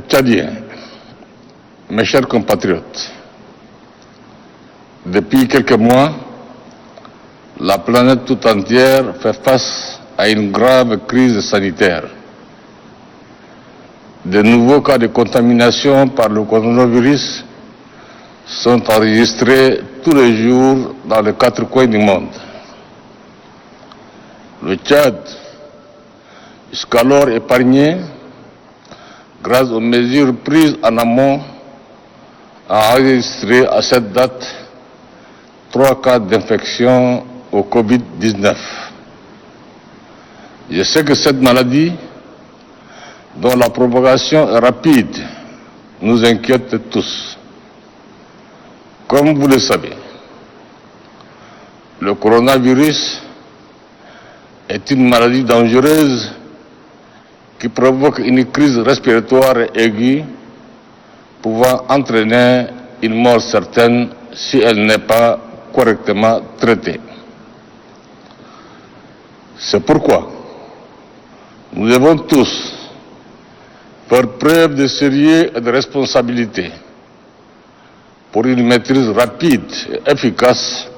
Tchadiens, mes chers compatriotes, depuis quelques mois, la planète tout entière fait face à une grave crise sanitaire. De nouveaux cas de contamination par le coronavirus sont enregistrés tous les jours dans les 4 coins du monde. Le Tchad, jusqu'alors épargné, grâce aux mesures prises en amont, a enregistré à cette date 3 cas d'infection au Covid-19. Je sais que cette maladie, dont la propagation est rapide, nous inquiète tous. Comme vous le savez, le coronavirus est une maladie dangereuse qui provoque une crise respiratoire aiguë pouvant entraîner une mort certaine si elle n'est pas correctement traitée. C'est pourquoi nous devons tous faire preuve de sérieux et de responsabilité pour une maîtrise rapide et efficace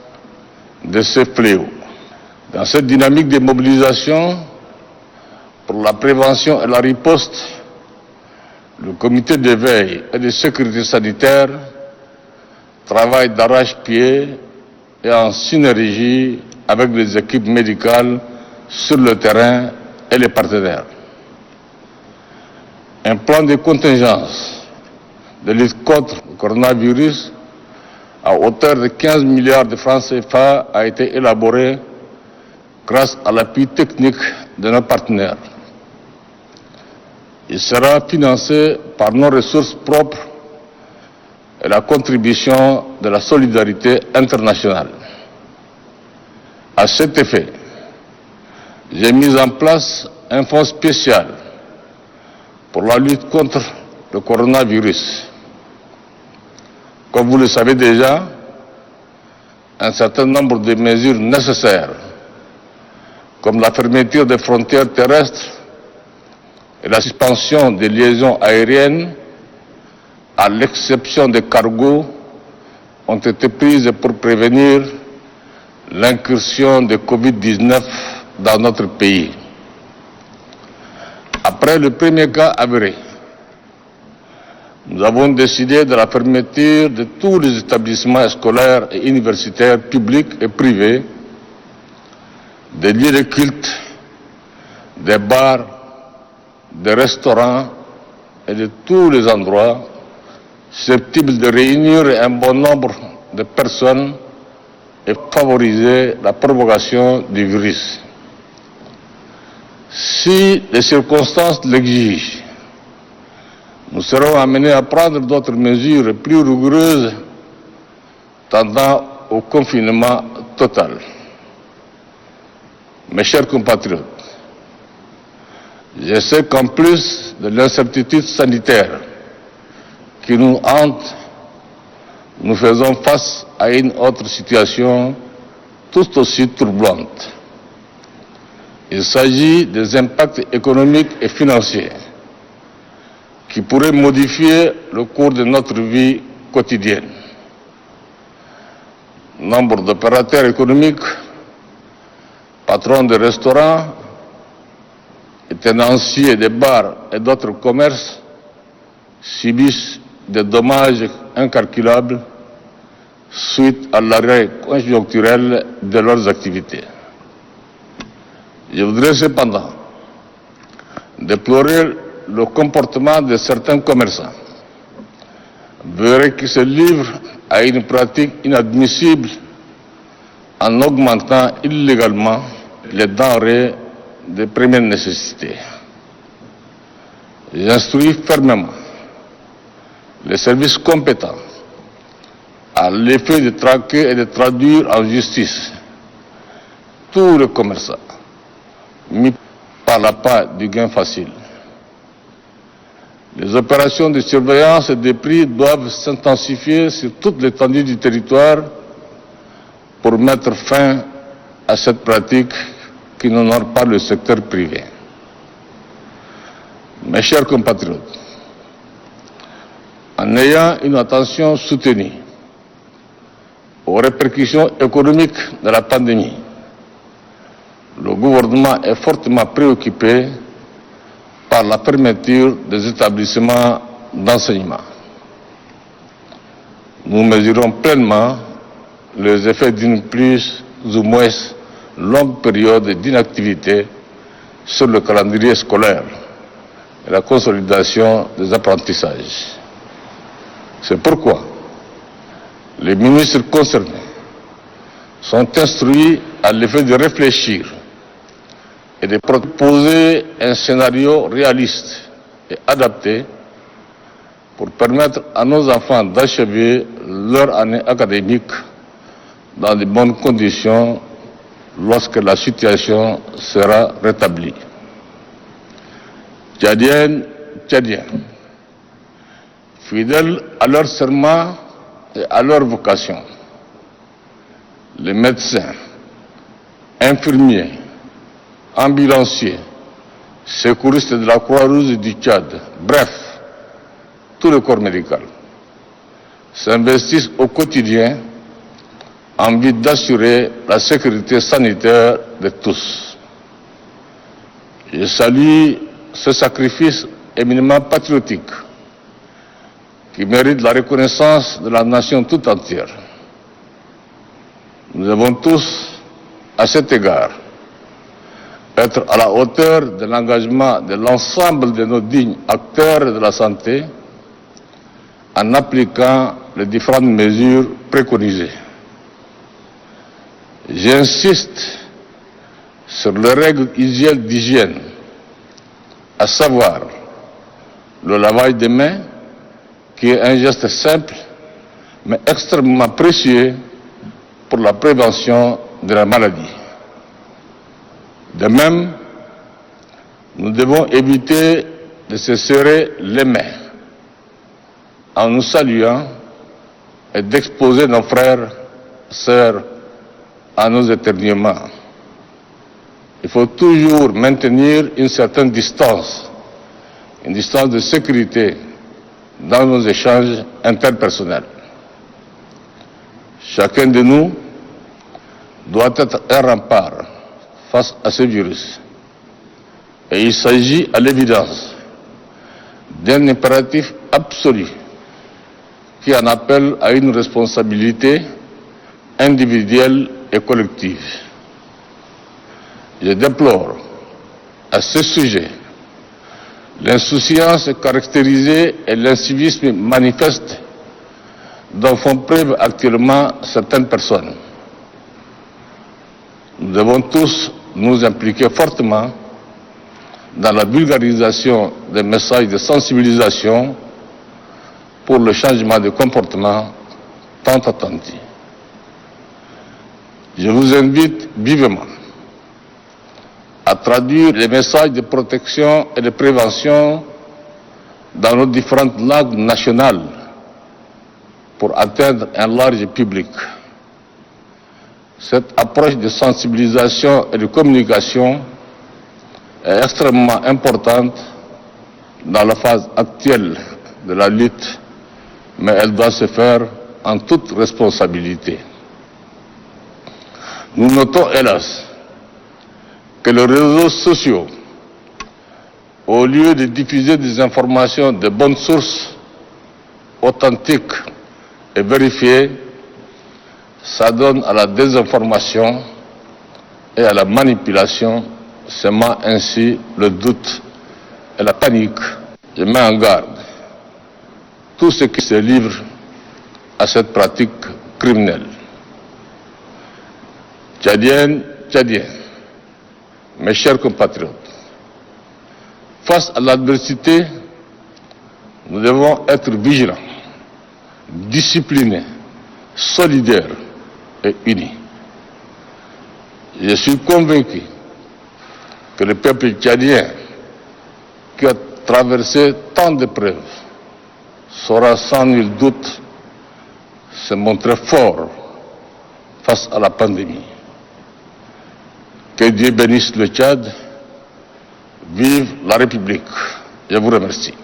de ce fléau. Dans cette dynamique de mobilisation pour la prévention et la riposte, le comité de veille et de sécurité sanitaire travaille d'arrache-pied et en synergie avec les équipes médicales sur le terrain et les partenaires. Un plan de contingence de lutte contre le coronavirus à hauteur de 15 milliards de francs CFA a été élaboré grâce à l'appui technique de nos partenaires. Il sera financé par nos ressources propres et la contribution de la solidarité internationale. À cet effet, j'ai mis en place un fonds spécial pour la lutte contre le coronavirus. Comme vous le savez déjà, un certain nombre de mesures nécessaires, comme la fermeture des frontières terrestres et la suspension des liaisons aériennes, à l'exception des cargos, ont été prises pour prévenir l'incursion de Covid-19 dans notre pays. Après le premier cas avéré, nous avons décidé de la fermeture de tous les établissements scolaires et universitaires publics et privés, des lieux de culte, des bars, des restaurants et de tous les endroits susceptibles de réunir un bon nombre de personnes et favoriser la propagation du virus. Si les circonstances l'exigent, nous serons amenés à prendre d'autres mesures plus rigoureuses tendant au confinement total. Mes chers compatriotes, je sais qu'en plus de l'incertitude sanitaire qui nous hante, nous faisons face à une autre situation tout aussi troublante. Il s'agit des impacts économiques et financiers qui pourraient modifier le cours de notre vie quotidienne. Nombre d'opérateurs économiques, patrons de restaurants, tenanciers des bars et d'autres commerces subissent des dommages incalculables suite à l'arrêt conjoncturel de leurs activités. Je voudrais cependant déplorer le comportement de certains commerçants, verrait qu'ils se livrent à une pratique inadmissible en augmentant illégalement les denrées de première nécessité. J'instruis fermement les services compétents à l'effet de traquer et de traduire en justice tous les commerçants mis par la part du gain facile. Les opérations de surveillance des prix doivent s'intensifier sur toute l'étendue du territoire pour mettre fin à cette pratique qui n'honore pas le secteur privé. Mes chers compatriotes, en ayant une attention soutenue aux répercussions économiques de la pandémie, le gouvernement est fortement préoccupé par la fermeture des établissements d'enseignement. Nous mesurons pleinement les effets d'une plus ou moins longue période d'inactivité sur le calendrier scolaire et la consolidation des apprentissages. C'est pourquoi les ministres concernés sont instruits à l'effet de réfléchir et de proposer un scénario réaliste et adapté pour permettre à nos enfants d'achever leur année académique dans de bonnes conditions lorsque la situation sera rétablie. Tchadiennes, Tchadiens, fidèles à leur serment et à leur vocation, les médecins, infirmiers, ambulanciers, secouristes de la Croix-Rouge du Tchad, bref, tout le corps médical, s'investissent au quotidien en vue d'assurer la sécurité sanitaire de tous. Je salue ce sacrifice éminemment patriotique qui mérite la reconnaissance de la nation tout entière. Nous devons tous, à cet égard, être à la hauteur de l'engagement de l'ensemble de nos dignes acteurs de la santé en appliquant les différentes mesures préconisées. J'insiste sur les règles d'hygiène, à savoir le lavage des mains, qui est un geste simple mais extrêmement précieux pour la prévention de la maladie. De même, nous devons éviter de se serrer les mains en nous saluant et d'exposer nos frères, sœurs à nos éternuements. Il faut toujours maintenir une certaine distance, une distance de sécurité dans nos échanges interpersonnels. Chacun de nous doit être un rempart face à ce virus. Et il s'agit à l'évidence d'un impératif absolu qui en appelle à une responsabilité individuelle et collective. Je déplore à ce sujet l'insouciance caractérisée et l'incivisme manifeste dont font preuve actuellement certaines personnes. Nous devons tous nous impliquer fortement dans la vulgarisation des messages de sensibilisation pour le changement de comportement tant attendu. Je vous invite vivement à traduire les messages de protection et de prévention dans nos différentes langues nationales pour atteindre un large public. Cette approche de sensibilisation et de communication est extrêmement importante dans la phase actuelle de la lutte, mais elle doit se faire en toute responsabilité. Nous notons, hélas, que les réseaux sociaux, au lieu de diffuser des informations de bonnes sources, authentiques et vérifiées, s'adonnent à la désinformation et à la manipulation, semant ainsi le doute et la panique. Je mets en garde tous ceux qui se livrent à cette pratique criminelle. Tchadiennes, Tchadiens, mes chers compatriotes, face à l'adversité, nous devons être vigilants, disciplinés, solidaires et unis. Je suis convaincu que le peuple tchadien, qui a traversé tant d'épreuves, saura sans nul doute se montrer fort face à la pandémie. Que Dieu bénisse le Tchad. Vive la République. Je vous remercie.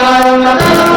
Thank you.